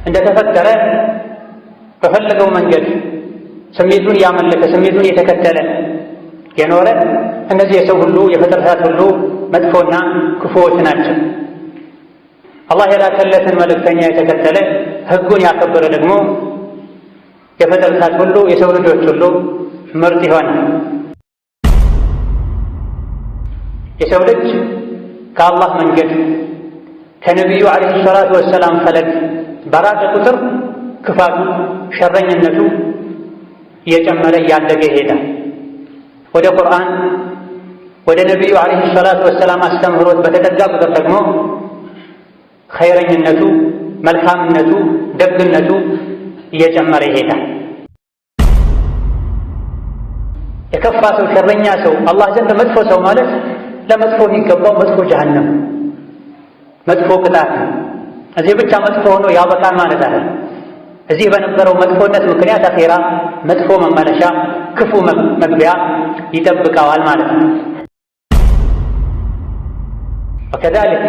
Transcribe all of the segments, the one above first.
እንደተፈጠረ በፈለገው መንገድ ስሜቱን ያመለከ ስሜቱን የተከተለ የኖረ እነዚህ የሰው ሁሉ የፍጥረታት ሁሉ መጥፎና ክፉዎች ናቸው። አላህ የላከለትን መልእክተኛ የተከተለ ሕጉን ያከበረ ደግሞ የፍጥረታት ሁሉ የሰው ልጆች ሁሉ ምርጥ ይሆናል። የሰው ልጅ ከአላህ መንገድ ከነቢዩ ዓለይሂ ሰላቱ ወሰላም ፈለግ በራቀ ቁጥር ክፋቱ፣ ሸረኝነቱ እየጨመረ እያደገ ይሄዳል። ወደ ቁርአን ወደ ነቢዩ ዓለይሂ ሰላቱ ወሰላም አስተምህሮት በተጠጋ ቁጥር ደግሞ ኸይረኝነቱ፣ መልካምነቱ፣ ደግነቱ እየጨመረ ይሄዳል። የከፋ ሰው፣ ሸረኛ ሰው፣ አላህ ዘንድ መጥፎ ሰው ማለት ለመጥፎ የሚገባው መጥፎ ጀሃነም፣ መጥፎ ቅጣት ነው። እዚህ ብቻ መጥፎ ሆኖ ያበቃል ማለት አይደለም። እዚህ በነበረው መጥፎነት ምክንያት አኼራ መጥፎ መመለሻ፣ ክፉ መግቢያ ይጠብቀዋል ማለት ነው። ወከዛሊክ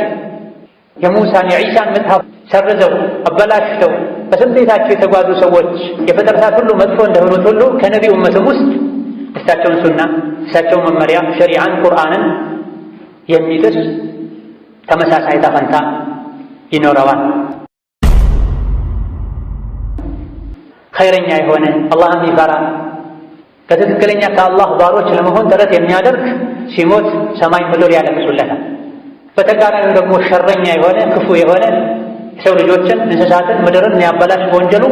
የሙሳን የዒሳን መጽሐፍ ሰርዘው አበላሽተው በስሜታቸው የተጓዙ ሰዎች የፍጥረታት ሁሉ መጥፎ እንደሆኑት ሁሉ ከነቢዩ እመትም ውስጥ እሳቸውን ሱና፣ እሳቸውን መመሪያ፣ ሸሪዓን፣ ቁርአንን የሚጥስ ተመሳሳይ ዕጣ ፈንታ ይኖረዋል። ኸይረኛ የሆነ አላህን የሚፈራ ከትክክለኛ ከአላህ ባሮች ለመሆን ጥረት የሚያደርግ ሲሞት ሰማይ ምድር ያለቅሱለታል። በተቃራኒው ደግሞ ሸረኛ የሆነ ክፉ የሆነ የሰው ልጆችን እንስሳትን ምድርን የሚያበላሽ በወንጀሉ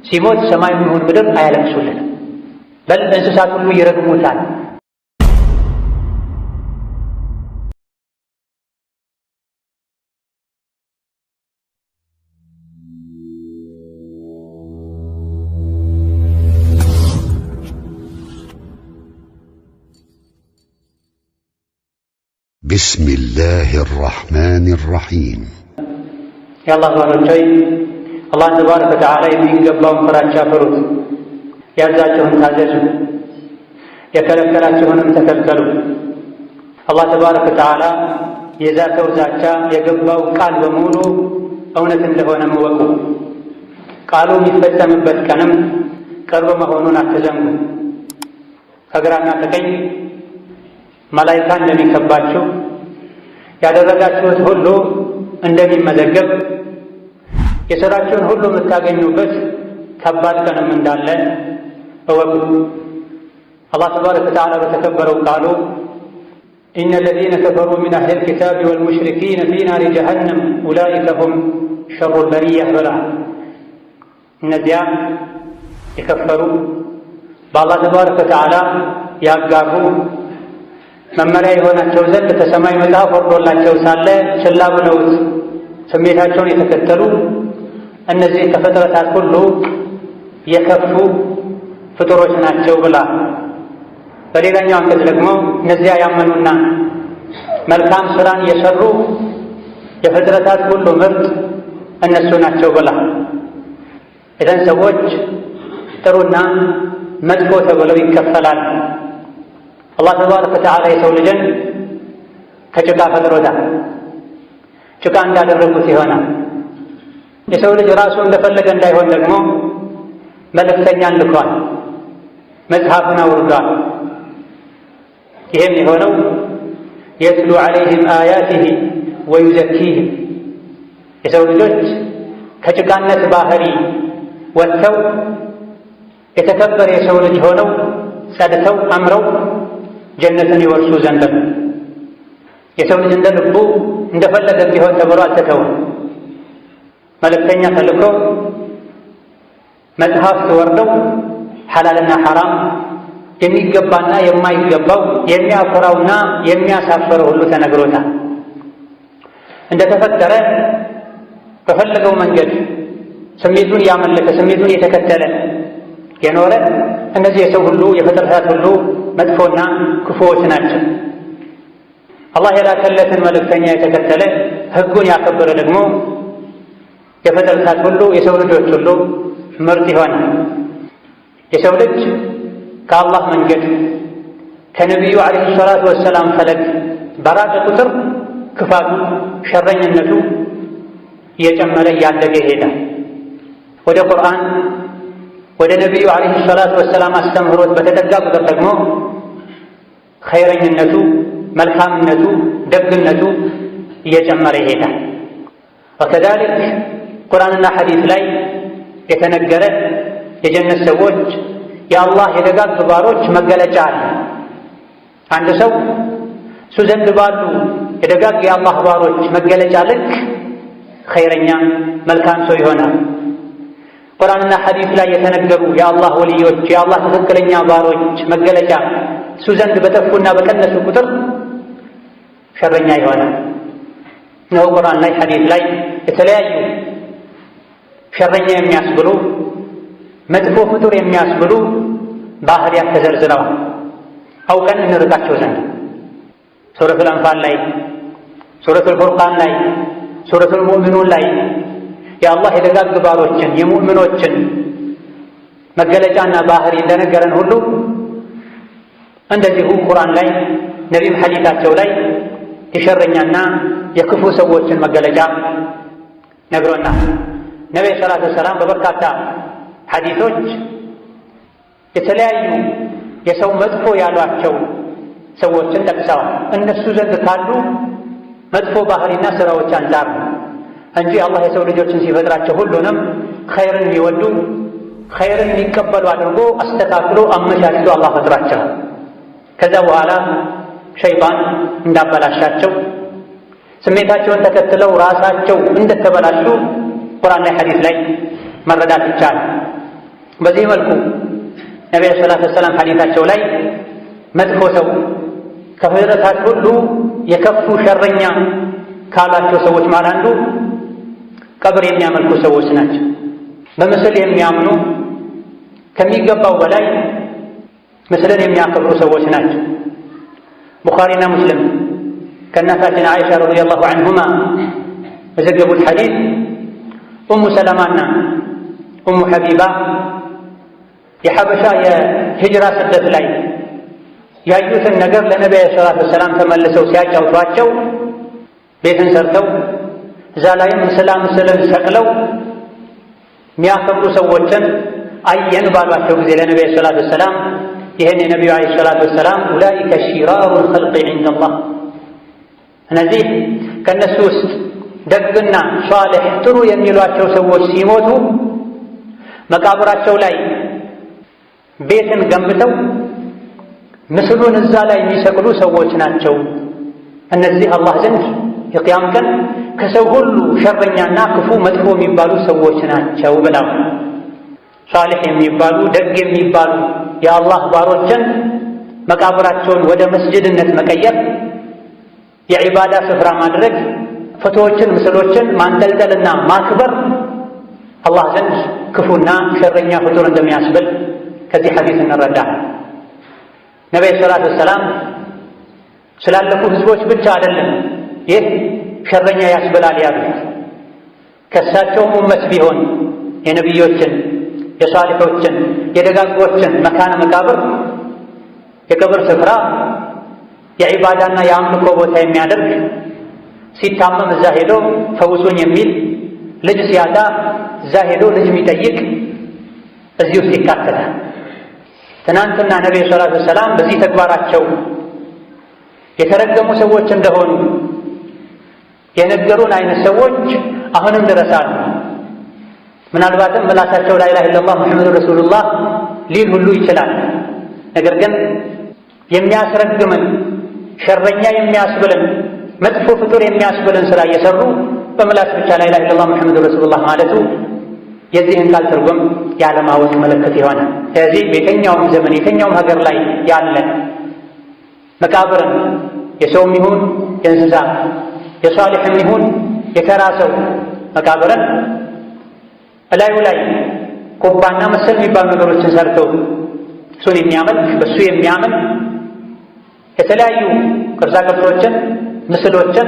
ሲሞት ሰማይ ይሁን ምድር አያለቅሱለትም። በል እንስሳት ሁሉ ይረግሙታል። بسم الله الرحمن الرحيم يا الله ባሮች አላህ ተባረከ ወተዓላ የሚገባውን ፍራቻ ፍሩት፣ ያዛችሁን ታዘዙ፣ የከለከላችሁንም ተከልከሉ። አላህ ተባረከ ወተዓላ የዛተው ዛቻ የገባው ቃል በሙሉ እውነት እንደሆነ እወቁ። ቃሉ የሚፈጸምበት ቀንም ቅርብ መሆኑን አትዘንጉ። ከግራና ከቀኝ መላኢካ እንደሚከባችሁ ያደረጋችሁት ሁሉ እንደሚመዘገብ የሥራችሁን ሁሉ የምታገኙበት ከባድ ቀንም እንዳለ እወቁ። አላህ ተባረከ ወተዓላ በተከበረው ቃሉ ኢነ ለዚነ ከፈሩ ሚን አህሊል ኪታቢ ወልሙሽሪኪነ ፊ ናሪ ጀሀነም ኡላኢከ ሁም ሸሩል በሪያ ብለዋል። እነዚያ የከፈሩ በአላህ ተባረከ ወተዓላ ያጋሩ መመሪያ የሆናቸው ዘንድ ከሰማይ መጽሐፍ ወርዶላቸው ሳለ ችላ ብለውት ስሜታቸውን የተከተሉ እነዚህ ከፍጥረታት ሁሉ የከፉ ፍጡሮች ናቸው ብላ። በሌላኛው አንቀጽ ደግሞ እነዚያ ያመኑና መልካም ስራን የሰሩ የፍጥረታት ሁሉ ምርጥ እነሱ ናቸው ብላ። ኢዘን ሰዎች ጥሩና መጥፎ ተብለው ይከፈላል። አላህ ተባረከ ወተዓላ የሰው ልጅን ከጭቃ ፈጥሮታል። ጭቃ እንዳደረጉት ይሆናል። የሰው ልጅ ራሱ እንደፈለገ እንዳይሆን ደግሞ መልእክተኛን ልኳል፣ መጽሐፍን አውርዷል። ይህም የሆነው የትሉ ዐለይሂም አያቲሂ ወዩዘኪሂም የሰው ልጆች ከጭቃነት ባህሪ ወጥተው የተከበረ የሰው ልጅ ሆነው ጸድተው አምረው ጀነትን ይወርሱ ዘንድ ነው። የሰው ልጅ እንደ ልቡ እንደፈለገ ቢሆን ተብሎ አልተተወም። መልእክተኛ ተልኮ መጽሐፍት ወርደው ሐላልና ሐራም የሚገባና የማይገባው የሚያኮራውና የሚያሳፍረው ሁሉ ተነግሮታል። እንደተፈጠረ በፈለገው መንገድ ስሜቱን ያመለከ ስሜቱን የተከተለ የኖረ እነዚህ የሰው ሁሉ የፍጥረታት ሁሉ መጥፎና ክፉዎች ናቸው። አላህ የላከለትን መልእክተኛ የተከተለ ሕጉን ያከበረ ደግሞ የፍጥረታት ሁሉ የሰው ልጆች ሁሉ ምርጥ ይሆናል። የሰው ልጅ ከአላህ መንገድ ከነቢዩ ዓለይሂ ሰላቱ ወሰላም ፈለግ በራቀ ቁጥር ክፋቱ፣ ሸረኝነቱ እየጨመረ እያደገ ይሄዳል። ወደ ቁርአን ወደ ነቢዩ ዓለይሂ ሰላቱ ወሰላም አስተምህሮት በተጠጋ ቁጥር ደግሞ ኸይረኝነቱ፣ መልካምነቱ፣ ደግነቱ እየጨመረ ይሄዳል። ወከዛሊክ ቁርአንና ሐዲስ ላይ የተነገረ የጀነት ሰዎች የአላህ የደጋግ ባሮች መገለጫ አለ። አንድ ሰው እሱ ዘንድ ባሉ የደጋግ የአላህ ባሮች መገለጫ ልክ ኸይረኛ መልካም ሰው ይሆናል። ቁርአንና ሐዲስ ላይ የተነገሩ የአላህ ወልዮች የአላህ ትክክለኛ ባሮች መገለጫ እሱ ዘንድ በጠፉና በቀነሱ ቁጥር ሸረኛ ይሆናል። ነው ቁርአን ላይ ሐዲስ ላይ የተለያዩ ሸረኛ የሚያስብሉ መጥፎ ፍጡር የሚያስብሉ ባህሪያት ተዘርዝረዋል። አውቀን እንርቃቸው ዘንድ ሱረቱል አንፋል ላይ፣ ሱረቱል ፉርቃን ላይ፣ ሱረቱል ሙእሚኑን ላይ የአላህ የደጋግ ባሮችን የሙእሚኖችን መገለጫና ባህሪ እንደነገረን ሁሉ እንደዚሁ ቁርአን ላይ ነቢይም ሐዲታቸው ላይ የሸረኛና የክፉ ሰዎችን መገለጫ ነግሮናል። ነቢዩ ሰለላሁ ዐለይሂ ወሰለም በበርካታ ሐዲሶች የተለያዩ የሰው መጥፎ ያሏቸው ሰዎችን ጠቅሰዋል። እነሱ ዘንድ ካሉ መጥፎ ባህሪና ስራዎች አንጻር ነው እንጂ አላህ የሰው ልጆችን ሲፈጥራቸው ሁሉንም ኸይርን የሚወዱ ኸይርን የሚቀበሉ አድርጎ አስተካክሎ አመቻችቶ አላህ ፈጥሯቸዋል። ከዛ በኋላ ሸይጣን እንዳበላሻቸው ስሜታቸውን ተከትለው ራሳቸው እንደተበላሹ ቁርአን ላይ ሐዲስ ላይ መረዳት ይቻላል። በዚህ መልኩ ነቢዩ ሰለላሁ ዐለይሂ ወሰለም ሐዲታቸው ላይ መጥፎ ሰው ከፍጥረታት ሁሉ የከፉ ሸረኛ ካላቸው ሰዎች ማለት አንዱ ቀብር የሚያመልኩ ሰዎች ናቸው። በምስል የሚያምኑ ከሚገባው በላይ ምስልን የሚያከብሩ ሰዎች ናቸው። ቡኻሪና ሙስሊም ከእናታችን አይሻ ረዲየላሁ ዐንሁማ በዘገቡት ሐዲስ ኡሙ ሰለማና ኡሙ ሐቢባ የሐበሻ የሂጅራ ስደት ላይ ያዩትን ነገር ለነቢዩ ሰለላሁ ዐለይሂ ወሰለም ተመልሰው ሲያጫውቷቸው ቤትን ሰርተው እዛ ላይም ምስልን ሰቅለው የሚያከብሩ ሰዎችን አየን ባሏቸው ጊዜ ለነቢዩ ሰለላሁ ዐለይሂ ወሰለም ይህን የነቢዩ ዐለይሂ ሰላቱ ወሰላም ኡላኢከ ሺራሩል ኸልቂ ዒንደላህ፣ እነዚህ ከእነሱ ውስጥ ደግና ሷሊሕ ጥሩ የሚሏቸው ሰዎች ሲሞቱ መቃብራቸው ላይ ቤትን ገንብተው ምስሉን እዛ ላይ የሚሰቅሉ ሰዎች ናቸው። እነዚህ አላህ ዘንድ የቅያም ቀን ከሰው ሁሉ ሸረኛና ክፉ መጥፎ የሚባሉ ሰዎች ናቸው ብለው ሷሊሕ የሚባሉ ደግ የሚባሉ የአላህ ባሮችን መቃብራቸውን ወደ መስጅድነት መቀየር፣ የዒባዳ ስፍራ ማድረግ፣ ፎቶዎችን ምስሎችን ማንጠልጠልና ማክበር አላህ ዘንድ ክፉና ሸረኛ ፍጡር እንደሚያስብል ከዚህ ሐዲስ እንረዳለን። ነቢዩ ሰለላሁ ዐለይሂ ወሰለም ስላለፉ ህዝቦች ብቻ አይደለም ይህ ሸረኛ ያስብላል ያሉት፣ ከእሳቸውም ኡመት ቢሆን የነቢዮችን የሷሊሖችን የደጋጎችን መካነ መቃብር የቀብር ስፍራ የዒባዳና የአምልኮ ቦታ የሚያደርግ ሲታመም እዛ ሄዶ ፈውሱኝ የሚል ልጅ ሲያጣ እዛ ሄዶ ልጅ የሚጠይቅ እዚህ ውስጥ ይካተታል። ትናንትና ነቢዩ ሰለላሁ ዐለይሂ ወሰለም በዚህ ተግባራቸው የተረገሙ ሰዎች እንደሆኑ የነገሩን አይነት ሰዎች አሁንም ድረስ አሉ። ምናልባትም ምላሳቸው ላ ኢላሃ ኢለላህ ሙሐመዱ ረሱሉላህ ሊል ሁሉ ይችላል። ነገር ግን የሚያስረግምን ሸረኛ የሚያስብልን መጥፎ ፍጡር የሚያስብልን ስራ እየሰሩ በምላስ ብቻ ላ ኢላሃ ኢለላህ ሙሐመዱ ረሱሉላህ ማለቱ የዚህን ቃል ትርጉም ያለማወቅ ምልክት ይሆናል። ስለዚህ በየትኛውም ዘመን የትኛውም ሀገር ላይ ያለ መቃብርን የሰውም ይሁን የእንስሳ የሷሊሕም ይሁን የተራ ሰው መቃብርን እላዩ ላይ ቁባና መሰል የሚባሉ ነገሮችን ሰርተው እሱን የሚያመልክ በእሱ የሚያምን የተለያዩ ቅርጻ ቅርጾችን ምስሎችን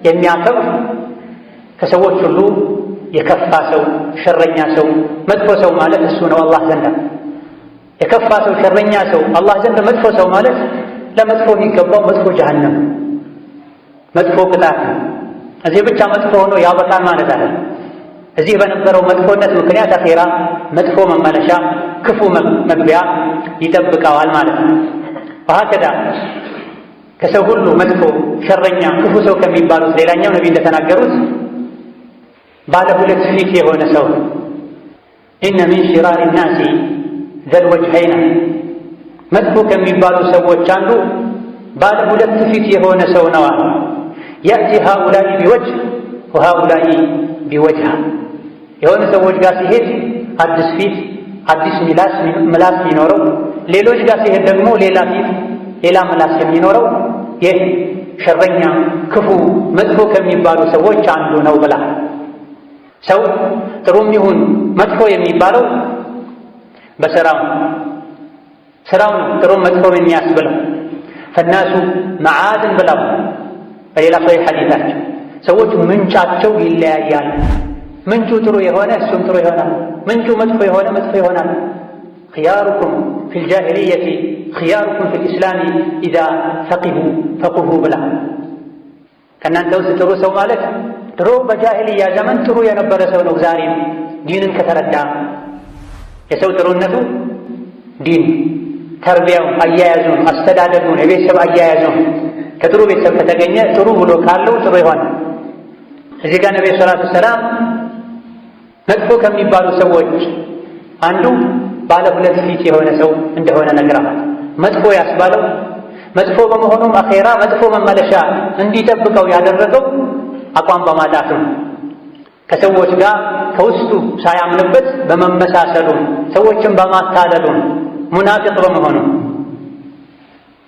የሚያከብር ከሰዎች ሁሉ የከፋ ሰው ሸረኛ ሰው መጥፎ ሰው ማለት እሱ ነው አላህ ዘንድ። የከፋ ሰው ሸረኛ ሰው አላህ ዘንድ መጥፎ ሰው ማለት ለመጥፎ የሚገባው መጥፎ ጀሀነም መጥፎ ቅጣት ነው። እዚህ ብቻ መጥፎ ሆኖ ያበቃል ማለት አይደለም። እዚህ በነበረው መጥፎነት ምክንያት አኼራ መጥፎ መመለሻ፣ ክፉ መግቢያ ይጠብቀዋል ማለት ነው። ወሀከዛ ከሰው ሁሉ መጥፎ፣ ሸረኛ፣ ክፉ ሰው ከሚባሉት ሌላኛው ነቢይ እንደተናገሩት ባለ ሁለት ፊት የሆነ ሰው ኢነ ሚን ሽራሪ ናሲ ዘል ወጅሀይን፣ መጥፎ ከሚባሉ ሰዎች አንዱ ባለ ሁለት ፊት የሆነ ሰው ነው። ያእቲ ሃኡላኢ ቢወጅህ ወሃኡላኢ ቢወጅህ፣ የሆነ ሰዎች ጋር ሲሄድ አዲስ ፊት አዲስ ምላስ የሚኖረው፣ ሌሎች ጋር ሲሄድ ደግሞ ሌላ ፊት ሌላ ምላስ የሚኖረው ይህ ሸረኛ፣ ክፉ፣ መጥፎ ከሚባሉ ሰዎች አንዱ ነው ብላ። ሰው ጥሩም ይሁን መጥፎ የሚባለው በስራው ነው ጥሩም መጥፎም የሚያስብለው። ፈናሱ መዓድን ብለው በሌላ ሶሒህ ሐዲታቸው ሰዎች ምንጫቸው ይለያያል። ምንጩ ጥሩ የሆነ እሱም ጥሩ ይሆናል፣ ምንጩ መጥፎ የሆነ መጥፎ ይሆናል። ኺያሩኩም ፊል ጃሂልየቲ ኺያሩኩም ፊል ኢስላሚ ኢዛ ፈቂሁ ብላ። ከእናንተ ውስጥ ጥሩ ሰው ማለት ድሮ በጃሂልያ ዘመን ጥሩ የነበረ ሰው ነው። ዛሬም ዲንን ከተረዳ የሰው ጥሩነቱ ዲን፣ ተርቢያውን፣ አያያዙን፣ አስተዳደጉን፣ የቤተሰብ አያያዙን ከጥሩ ቤተሰብ ከተገኘ ጥሩ ብሎ ካለው ጥሩ ይሆን። እዚህ ጋር ነብዩ ሰለላሁ ዐለይሂ ወሰለም መጥፎ ከሚባሉ ሰዎች አንዱ ባለ ሁለት ፊት የሆነ ሰው እንደሆነ ነግረዋል። መጥፎ ያስባለው መጥፎ በመሆኑም አኼራ መጥፎ መመለሻ እንዲጠብቀው ያደረገው አቋም በማጣቱ ከሰዎች ጋር ከውስጡ ሳያምንበት በመመሳሰሉ ሰዎችን በማታለሉ ሙናፊቅ በመሆኑ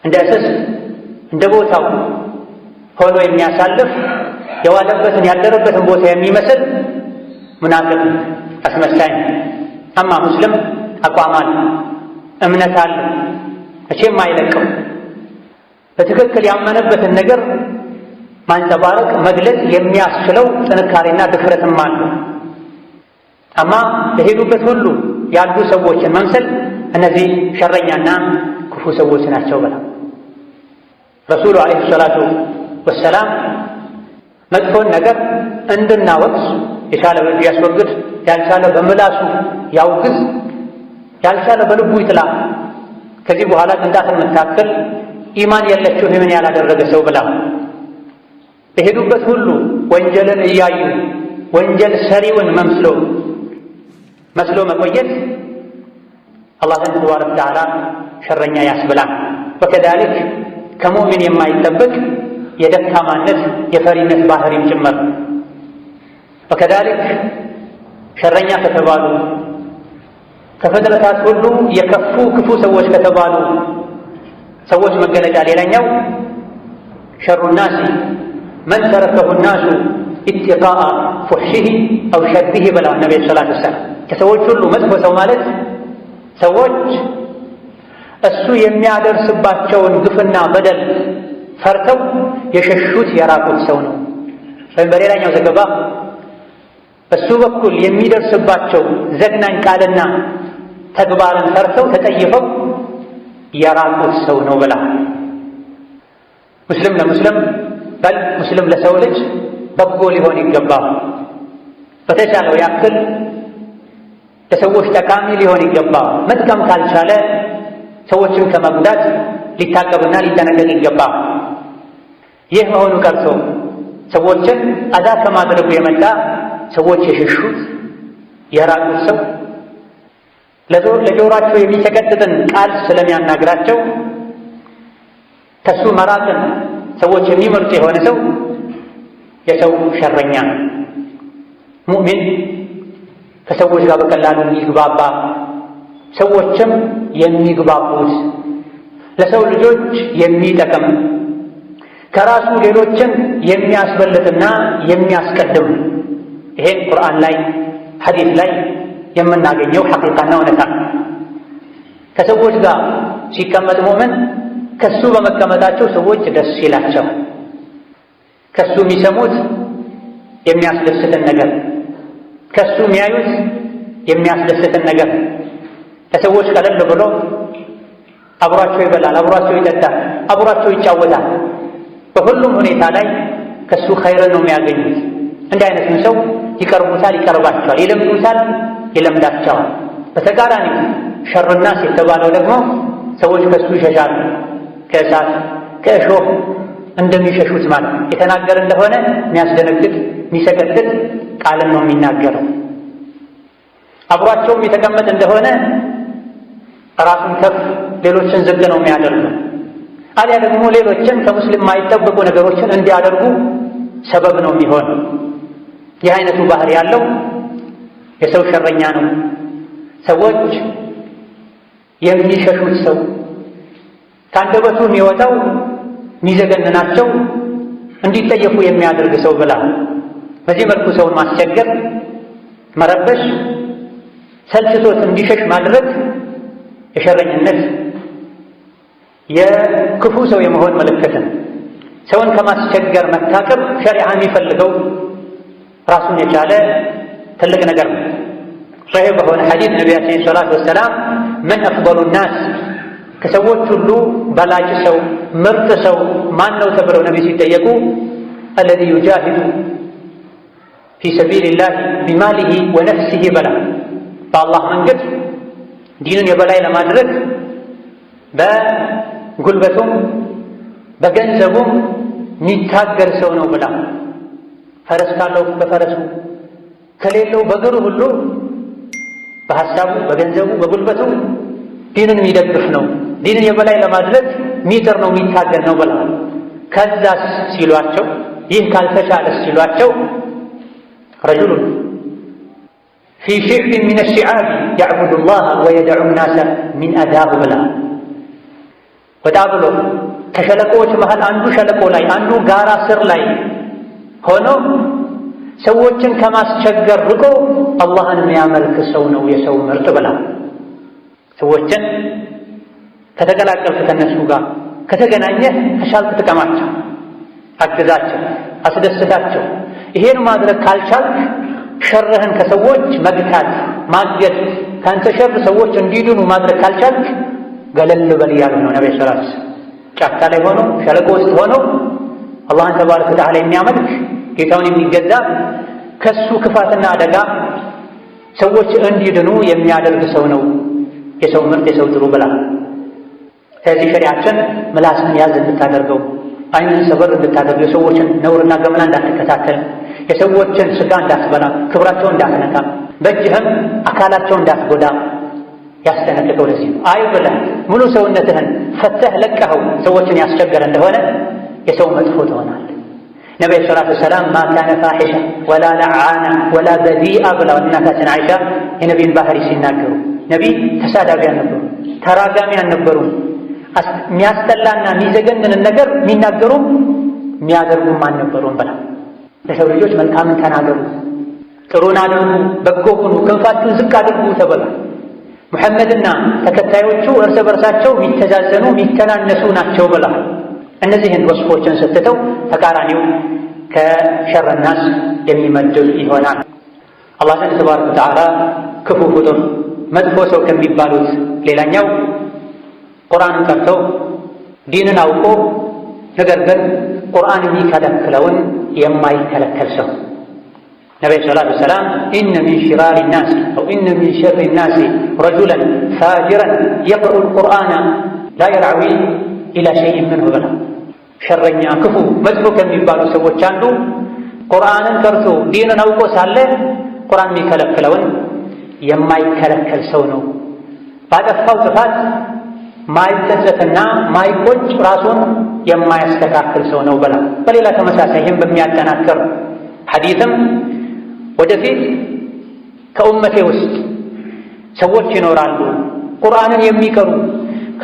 እንደ እስስት እንደ ቦታው ሆኖ የሚያሳልፍ የዋለበትን ያደረበትን ቦታ የሚመስል ሙናፊቅ አስመሳይ። አማ ሙስሊም አቋም አለ፣ እምነት አለ፣ መቼም አይለቅም። በትክክል ያመነበትን ነገር ማንጸባረቅ መግለጽ የሚያስችለው ጥንካሬና ድፍረትም አለ። አማ ለሄዱበት ሁሉ ያሉ ሰዎችን መምሰል እነዚህ ሸረኛና ክፉ ሰዎች ናቸው ብላ ረሱሉ ዓለይሂ ሰላቱ ወሰላም መጥፎን ነገር እንድናወግዝ የቻለ በእጁ ያስወግድ፣ ያልቻለ በምላሱ ያውግዝ፣ ያልቻለ በልቡ ይጥላ፣ ከዚህ በኋላ ቅንጣትን የምታክል ኢማን የለችው ምን ያላደረገ ሰው ብላ በሄዱበት ሁሉ ወንጀልን እያዩ ወንጀል ሰሪውን መስሎ መቆየት አላህን ተባረከ ወተዓላ ሸረኛ ያስብላል። ወከዛሊክ ከሙእሚን የማይጠበቅ የደካማነት የፈሪነት ባህሪም ጭምር። ወከዛሊክ ሸረኛ ከተባሉ ከፍጥረታት ሁሉ የከፉ ክፉ ሰዎች ከተባሉ ሰዎች መገለጫ ሌላኛው ሸሩ ናሲ መን ተረከሁ ናሱ ኢትቃአ ፉሕሺሂ አው ሸርሪሂ ብለዋል ነቢ ሰለላሁ ዐለይሂ ወሰለም። ከሰዎች ሁሉ መጥፎ ሰው ማለት ሰዎች እሱ የሚያደርስባቸውን ግፍና በደል ፈርተው የሸሹት የራቁት ሰው ነው። ወይም በሌላኛው ዘገባ በሱ በኩል የሚደርስባቸው ዘግናኝ ቃልና ተግባርን ፈርተው ተጠይፈው የራቁት ሰው ነው ብላ። ሙስሊም ለሙስሊም በል ሙስሊም ለሰው ልጅ በጎ ሊሆን ይገባል። በተቻለው ያክል ለሰዎች ጠቃሚ ሊሆን ይገባል። መጥቀም ካልቻለ ሰዎችን ከመጉዳት ሊታቀብና ሊጠነቀቅ ይገባል። ይህ መሆኑ ቀርቶ ሰዎችን አዛ ከማድረጉ የመጣ ሰዎች የሸሹት የራቁት ሰው ለጆሯቸው የሚሰቀጥጥን ቃል ስለሚያናግራቸው ከሱ መራቅን ሰዎች የሚመርጡ የሆነ ሰው የሰው ሸረኛ ነው። ሙእሚን ከሰዎች ጋር በቀላሉ የሚግባባ ሰዎችም የሚግባቡት ለሰው ልጆች የሚጠቅም ከራሱ ሌሎችን የሚያስበልጥና የሚያስቀድም ይሄን ቁርአን ላይ ሐዲስ ላይ የምናገኘው ሐቂቃና እውነታ። ከሰዎች ጋር ሲቀመጥ ሙእሚን ከሱ በመቀመጣቸው ሰዎች ደስ ይላቸው፣ ከሱ የሚሰሙት የሚያስደስትን ነገር፣ ከሱ የሚያዩት የሚያስደስትን ነገር ለሰዎች ቀለል ብሎ አብሯቸው ይበላል፣ አብሯቸው ይጠጣል፣ አብሯቸው ይጫወታል። በሁሉም ሁኔታ ላይ ከሱ ኸይርን ነው የሚያገኙት። እንዲህ አይነቱን ሰው ይቀርቡታል፣ ይቀርባቸዋል፣ ይለምዱታል፣ ይለምዳቸዋል። በተቃራኒው ሸርናስ የተባለው ደግሞ ሰዎች ከሱ ይሸሻሉ፣ ከእሳት ከእሾህ እንደሚሸሹት ማለት የተናገረ እንደሆነ የሚያስደነግጥ የሚሰቀጥጥ ቃልን ነው የሚናገረው። አብሯቸውም የተቀመጠ እንደሆነ ራሱን ከፍ ሌሎችን ዝቅ ነው የሚያደርገው። አሊያ ደግሞ ሌሎችን ከሙስሊም የማይጠበቁ ነገሮችን እንዲያደርጉ ሰበብ ነው የሚሆነው። ይህ አይነቱ ባህሪ ያለው የሰው ሸረኛ ነው። ሰዎች የሚሸሹት ሰው ከአንደበቱ የሚወጣው የሚዘገንናቸው እንዲጠየፉ የሚያደርግ ሰው ብላ በዚህ መልኩ ሰውን ማስቸገር፣ መረበሽ፣ ሰልችቶት እንዲሸሽ ማድረግ የሸረኝነት የክፉ ሰው የመሆን ምልክት ነው። ሰውን ከማስቸገር መታቀብ ሸሪዓ የሚፈልገው ራሱን የቻለ ትልቅ ነገር ነው። ሶሒህ በሆነ ሐዲስ ነቢያችን ሰለላሁ ዐለይሂ ወሰለም መን አፍደሉ ናስ ከሰዎች ሁሉ በላጭ ሰው ምርጥ ሰው ማን ነው ተብለው ነቢ ሲጠየቁ አለዚ ዩጃሂዱ ፊ ሰቢልላህ ቢማሊሂ ወነፍሲሂ በላ በአላህ መንገድ ዲንን የበላይ ለማድረግ በጉልበቱም በገንዘቡም የሚታገል ሰው ነው ብላ ፈረስ ካለው በፈረሱ ከሌለው በእግሩ ሁሉ በሐሳቡ በገንዘቡ በጉልበቱ ዲንን የሚደግፍ ነው፣ ዲንን የበላይ ለማድረግ የሚጥር ነው፣ የሚታገል ነው ብላ ከዛስ ሲሏቸው ይህ ካልተቻለስ ሲሏቸው ረጁሉን ፊ ሽዕብን ሚነ ሽዓብ ያዕቡዱ ላህ ወየደዑ ናሰ ሚን አዛሁ ብላ ወጣ ብሎ ከሸለቆዎች መሃል አንዱ ሸለቆ ላይ አንዱ ጋራ ስር ላይ ሆኖ ሰዎችን ከማስቸገር ርቆ አላህን የሚያመልክ ሰው ነው የሰው ምርጥ ብላ ሰዎችን ከተቀላቀልክ ከነሱ ጋር ከተገናኘህ ከቻልክ ጥቀማቸው፣ አግዛቸው፣ አስደስታቸው። ይሄን ማድረግ ካልቻልክ ሸርህን ከሰዎች መግታት ማገድ፣ ከአንተ ሸር ሰዎች እንዲድኑ ማድረግ ካልቻልክ ገለል በል እያሉ ነው ነብዩ ሰለላሁ ዐለይሂ ወሰለም። ጫካ ላይ ሆኖ ሸለቆ ውስጥ ሆኖ አላህን ተባረከ ወተዓላ የሚያመልክ ጌታውን የሚገዛ ከሱ ክፋትና አደጋ ሰዎች እንዲድኑ የሚያደርግ ሰው ነው የሰው ምርጥ የሰው ጥሩ ብላ። ስለዚህ ሸሪዓችን ምላስን ያዝ እንድታደርገው፣ አይንን ሰበር እንድታደርገው፣ የሰዎችን ነውርና ገመና እንዳትከታተል፣ የሰዎችን ስጋ እንዳትበላ፣ ክብራቸውን እንዳትነካ፣ በእጅህም አካላቸውን እንዳትጎዳ ያስጠነቅቀው። ለዚህ ነው አይ ብለህ ሙሉ ሰውነትህን ፈተህ ለቀኸው ሰዎችን ያስቸገረ እንደሆነ የሰው መጥፎ ትሆናለህ። ነቢዩ ሰለላሁ ዐለይሂ ወሰለም ማ ካነ ፋሒሻ ወላ ለዓና ወላ በዚአ ብላ እናታችን አይሻ የነቢይን ባህሪ ሲናገሩ ነቢይ ተሳዳቢ አልነበሩም፣ ተራጋሚ አልነበሩም። የሚያስጠላና የሚዘገንንን ነገር የሚናገሩም የሚያደርጉም አልነበሩም ብላ ለሰው ልጆች መልካምን ተናገሩ፣ ጥሩን አድርጉ፣ በጎ ሁኑ፣ ክንፋችሁን ዝቅ አድርጉ ተብሏል። ሙሐመድና ተከታዮቹ እርስ በርሳቸው የሚተዛዘኑ የሚተናነሱ ናቸው ብላ እነዚህን ወስፎችን ስትተው ተቃራኒው ከሸረናስ የሚመድብ ይሆናል። አላህ ዘንድ ተባረከ ወተዓላ ክፉ ፍጡር መጥፎ ሰው ከሚባሉት ሌላኛው ቁርአንን ቀርቶ ዲንን አውቆ ነገር ግን ቁርአን የሚከለክለውን የማይከለከል ሰው። ነቢዩ ሰለላሁ ዐለይሂ ወሰለም ኢነ ሚን ሽራሪ ናስ አው ኢነ ሚን ሸሪ ናስ ረጁለን ፋጅረን የቅረኡ ልቁርአነ ላ የርዐዊ ኢላ ሸይእን ምንሁ ብላ ሸረኛ ክፉ መጥፎ ከሚባሉ ሰዎች አንዱ ቁርአንን ቀርቶ ዲንን አውቆ ሳለ ቁርአን የሚከለክለውን የማይከለከል ሰው ነው። ባጠፋው ጥፋት ማይጸጸትና ማይቆጭ ራሱን የማያስተካክል ሰው ነው ብላ በሌላ ተመሳሳይ ይህም በሚያጠናክር ሐዲስም ወደፊት ከኡመቴ ውስጥ ሰዎች ይኖራሉ ቁርአንን የሚቀሩ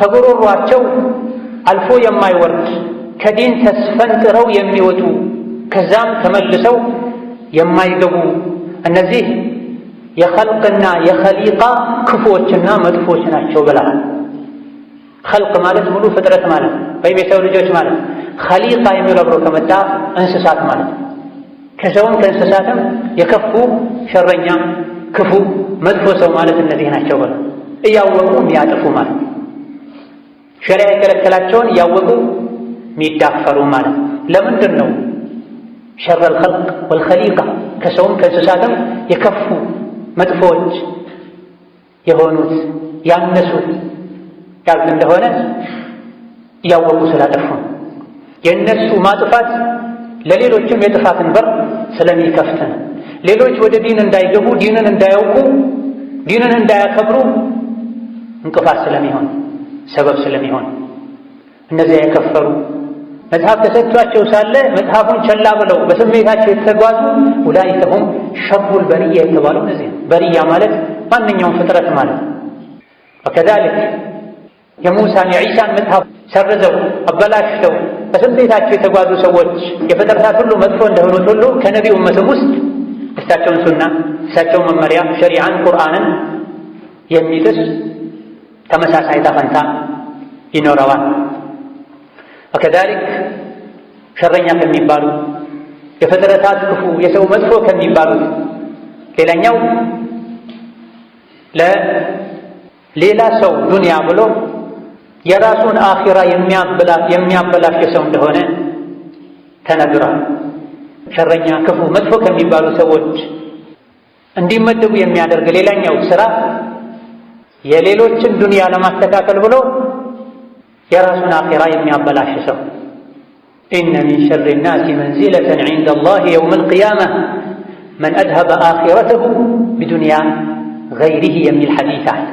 ከጉሮሯቸው አልፎ የማይወርድ ከዲን ተስፈንጥረው የሚወጡ ከዛም ተመልሰው የማይገቡ እነዚህ የኸልቅና የኸሊቃ ክፉዎችና መጥፎች ናቸው ብለዋል። ኸልቅ ማለት ሙሉ ፍጥረት ማለት ወይም የሰው ልጆች ማለት፣ ኸሊቃ የሚለው አብሮ ከመጣ እንስሳት ማለት ከሰውም ከእንስሳትም የከፉ ሸረኛ ክፉ መጥፎ ሰው ማለት እነዚህ ናቸው ብለዋል። እያወቁ የሚያጠፉ ማለት ሸሪዓ የከለከላቸውን እያወቁ የሚዳፈሩ ማለት። ለምንድን ነው ሸረል ኸልቅ ወልኸሊቃ ከሰውም ከእንስሳትም የከፉ መጥፎች የሆኑት ያነሱት ያልክ እንደሆነ እያወቁ ስላጠፉ የእነሱ ማጥፋት ለሌሎችም የጥፋትን በር ስለሚከፍት ነው። ሌሎች ወደ ዲን እንዳይገቡ፣ ዲንን እንዳያውቁ፣ ዲንን እንዳያከብሩ እንቅፋት ስለሚሆን ሰበብ ስለሚሆን እነዚያ የከፈሩ መጽሐፍ ተሰጥቷቸው ሳለ መጽሐፉን ቸላ ብለው በስሜታቸው የተጓዙ ኡላኢከ ሁም ሸሩል በሪያ የተባሉ እነዚህ በሪያ ማለት ማንኛውም ፍጥረት ማለት ነው። ወከዛሊክ የሙሳን የዒሳን መጽሐፍ ሰርዘው አበላሽተው በስሜታቸው የተጓዙ ሰዎች የፍጥረታት ሁሉ መጥፎ እንደሆኑት ሁሉ ከነቢ ኡመትም ውስጥ እሳቸውን ሱና እሳቸውን መመሪያ ሸሪዓን ቁርአንን የሚጥስ ተመሳሳይ ዕጣ ፈንታ ይኖረዋል። ወከዛሊክ ሸረኛ ከሚባሉ የፍጥረታት ክፉ የሰው መጥፎ ከሚባሉት ሌላኛው ለሌላ ሰው ዱንያ ብሎ የራሱን አኺራ የሚያበላሽ ሰው እንደሆነ ተነግሯል። ሸረኛ ክፉ መጥፎ ከሚባሉ ሰዎች እንዲመደቡ የሚያደርግ ሌላኛው ስራ የሌሎችን ዱንያ ለማስተካከል ብሎ የራሱን አኺራ የሚያበላሽ ሰው ኢነ ሚን ሸሪ ናሲ መንዚለተን ዒንደ አላህ የውመል ቂያማ መን አድሀበ አኺረተሁ ቢዱንያ ገይሪሂ የሚል ሐዲስ አለ።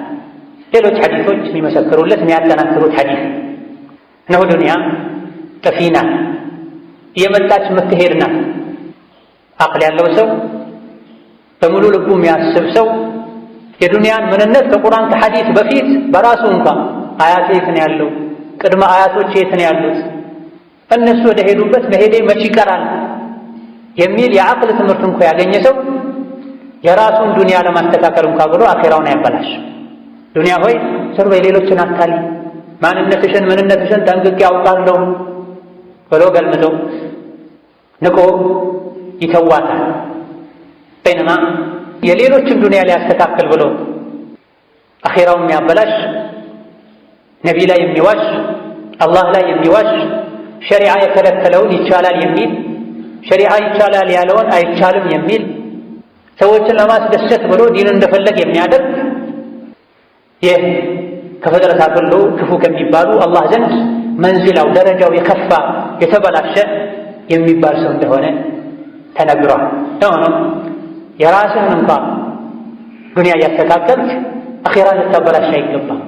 ሌሎች ሐዲሶች የሚመሰክሩለት የሚያጠናክሩት ሐዲስ እነሆ ዱንያ ጠፊ ናት፣ እየመጣች የምትሄድ ናት። አቅል ያለው ሰው በሙሉ ልቡ የሚያስብ ሰው የዱንያን ምንነት ከቁርአን ከሐዲስ በፊት በራሱ እንኳ አያቴ የት ነው ያለው፣ ቅድመ አያቶች የት ነው ያሉት፣ እነሱ ወደ ሄዱበት መሄዴ መች ይቀራል የሚል የዓቅል ትምህርት እንኳ ያገኘ ሰው የራሱን ዱንያ ለማስተካከል እንኳ ብሎ አኼራውን ያበላሽ። ዱንያ ሆይ ስር በሌሎችን አታሊ ምንነትሽን ጠንቅቄ ያውቃለሁ ብሎ ገልምጦ ንቆ ይተዋታል። በይነማ የሌሎችን ዱንያ ሊያስተካክል ብሎ አኼራውን የሚያበላሽ ነቢ ላይ የሚዋሽ አላህ ላይ የሚዋሽ ሸሪዓ የከለከለውን ይቻላል የሚል ሸሪዓ ይቻላል ያለውን አይቻልም የሚል ሰዎችን ለማስደሰት ብሎ ዲን እንደፈለግ የሚያደርግ ይህ ከፍጥረታት ሁሉ ክፉ ከሚባሉ አላህ ዘንድ መንዝላው ደረጃው የከፋ የተበላሸ የሚባል ሰው እንደሆነ ተነግሯል። ሆኖም የራስህን እንኳ ዱንያ እያስተካከልክ አኼራ ልታበላሽ አይገባም።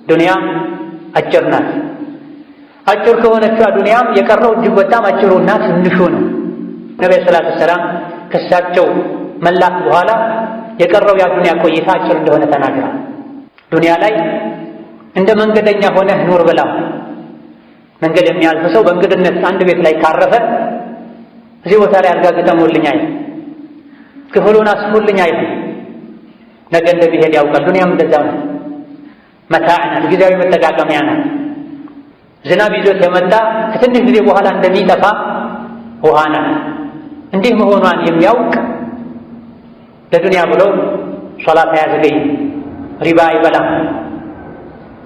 ዱንያ አጭር ናት። አጭር ከሆነችዋ ዱንያም የቀረው እጅግ በጣም አጭሩና ትንሹ ነው። ነቢዩ ሰላቱ ወሰላም ከሳቸው መላክ በኋላ የቀረው ያ ዱንያ ቆይታ አጭር እንደሆነ ተናግሯል። ዱንያ ላይ እንደ መንገደኛ ሆነህ ኑር ብላ መንገድ የሚያልፍ ሰው በእንግድነት አንድ ቤት ላይ ካረፈ እዚህ ቦታ ላይ አልጋ ግጠሙልኝ አይደል፣ ክፍሉን አስፉልኝ አይደል፣ ነገ እንደሚሄድ ያውቃል። ዱንያም እንደዛው ነው። መታዕ ናት፣ ጊዜያዊ መጠቃቀሚያ ናት። ዝናብ ይዞት የመጣ ከትንሽ ጊዜ በኋላ እንደሚጠፋ ውሃ ናት። እንዲህ መሆኗን የሚያውቅ ለዱንያ ብሎ ሶላት አያዘገይም፣ ሪባ አይበላም፣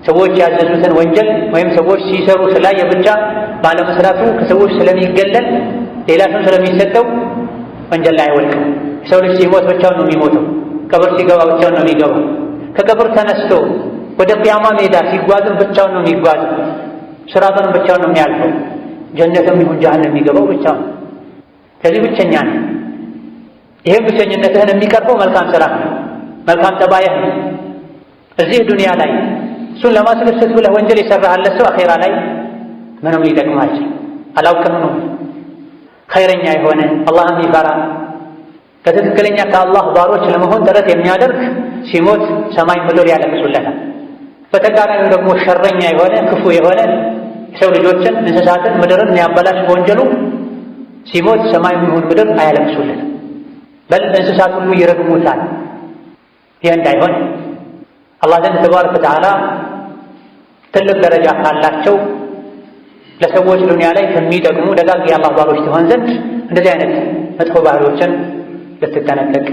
ሰዎች ያዘዙትን ወንጀል ወይም ሰዎች ሲሰሩ ስላየ ብቻ ባለመስራቱ ከሰዎች ስለሚገለል ሌላ ሰው ስለሚሰጠው ወንጀል ላይ አይወልቅም። የሰው ልጅ ሲሞት ብቻውን ነው የሚሞተው፣ ቀብር ሲገባ ብቻውን ነው የሚገባው። ከቀብር ተነስቶ ወደ ቂያማ ሜዳ ሲጓዝም ብቻውን ነው የሚጓዘው። ስራቱንም ብቻውን ነው የሚያልፈው። ጀነትም ይሁን ጀሃነም የሚገባው ብቻውን። ከዚህ ብቸኛ ነው። ይህም ብቸኝነትህን የሚቀርበው መልካም ስራ ነው፣ መልካም ጠባይህ ነው። እዚህ ዱንያ ላይ እሱን ለማስደሰት ብለህ ወንጀል የሰራህለት ሰው አኼራ ላይ ምንም ሊጠቅማቸው አላውቅም ነው። ኸይረኛ የሆነ አላህን የሚፈራ ከትክክለኛ ከአላህ ባሮች ለመሆን ጥረት የሚያደርግ ሲሞት ሰማይ ምድር ያለቅሱለታል። በተቃራኒው ደግሞ ሸረኛ የሆነ ክፉ የሆነ የሰው ልጆችን እንስሳትን ምድርን የሚያበላሽ በወንጀሉ ሲሞት ሰማይ ይሁን ምድር አያለቅሱለትም። በል እንስሳት ሁሉ ይረግሙታል። ይህ እንዳይሆን አላህ ዘንድ ተባረከ ወተዓላ ትልቅ ደረጃ ካላቸው ለሰዎች ዱንያ ላይ ከሚጠቅሙ ደጋግ የአላህ ባሮች ትሆን ዘንድ እንደዚህ አይነት መጥፎ ባህሪዎችን ልትጠነቀቅ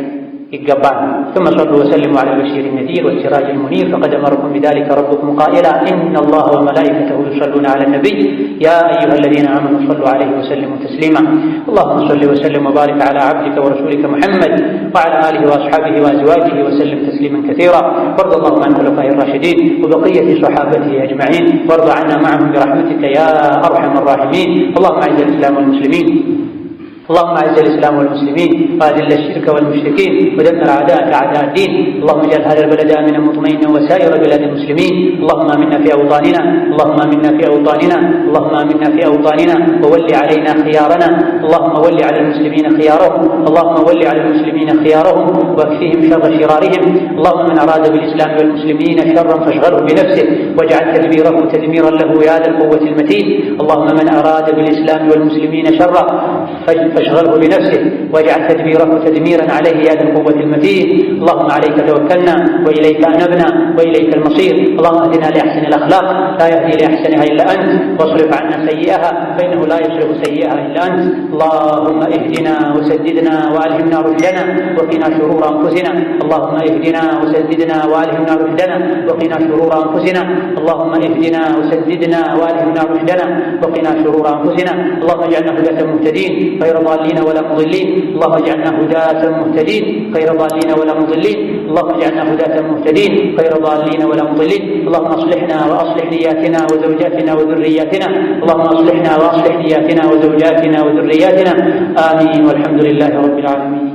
ይገባል። ثم صلوا وسلموا على البشير النذير والسراج المنير فقد أمركم بذلك ربكم قائلا إن الله وملائكته يصلون على النبي يا أيها الذين آمنوا صلوا عليه وسلموا تسليما. اللهم صل وسلم وبارك على عبدك ورسولك محمد وعلى آله وأصحابه وأزواجه وسلم تسليما كثيرا. وارض اللهم عن خلفائه الراشدين وبقية صحابته أجمعين وارض عنا معهم برحمتك يا أرحم الراحمين. اللهم أعز الإسلام والمسلمين اللهم أعز الإسلام والمسلمين وأذل الشرك والمشركين ودمر أعداءك أعداء الدين. اللهم اجعل هذا البلد آمنا مطمئنا وسائر بلاد المسلمين. اللهم آمنا في أوطاننا اللهم آمنا في أوطاننا اللهم آمنا في أوطاننا وول علينا خيارنا. اللهم ول على المسلمين خيارهم اللهم ول على المسلمين خيارهم واكفهم شر شرارهم. اللهم من أراد بالإسلام والمسلمين شرا فاشغله بنفسه واجعل تدبيره تدميرا له يا ذا القوة المتين. اللهم من أراد بالإسلام والمسلمين شرا فاشغله بنفسه واجعل تدبيره تدميرا عليه يا ذا القوة المتين. اللهم عليك توكلنا وإليك أنبنا وإليك المصير. اللهم اهدنا لأحسن الأخلاق لا يهدي لأحسنها إلا أنت واصرف عنا سيئها فإنه لا يصرف سيئها إلا أنت. اللهم اهدنا وسددنا وألهمنا رشدنا وقنا شرور أنفسنا. اللهم اهدنا وسددنا وألهمنا رشدنا وقنا شرور أنفسنا. اللهم اهدنا وسددنا وألهمنا رشدنا وقنا شرور أنفسنا. اللهم اجعلنا هداة مهتدين غير ضالين ولا مضلين. اللهم اجعلنا هداة مهتدين غير ضالين ولا مضلين. اللهم اجعلنا هداة مهتدين غير ضالين ولا مضلين. اللهم اصلحنا واصلح نياتنا وزوجاتنا وذرياتنا. اللهم اصلحنا واصلح نياتنا وزوجاتنا وذرياتنا. آمين والحمد لله رب العالمين.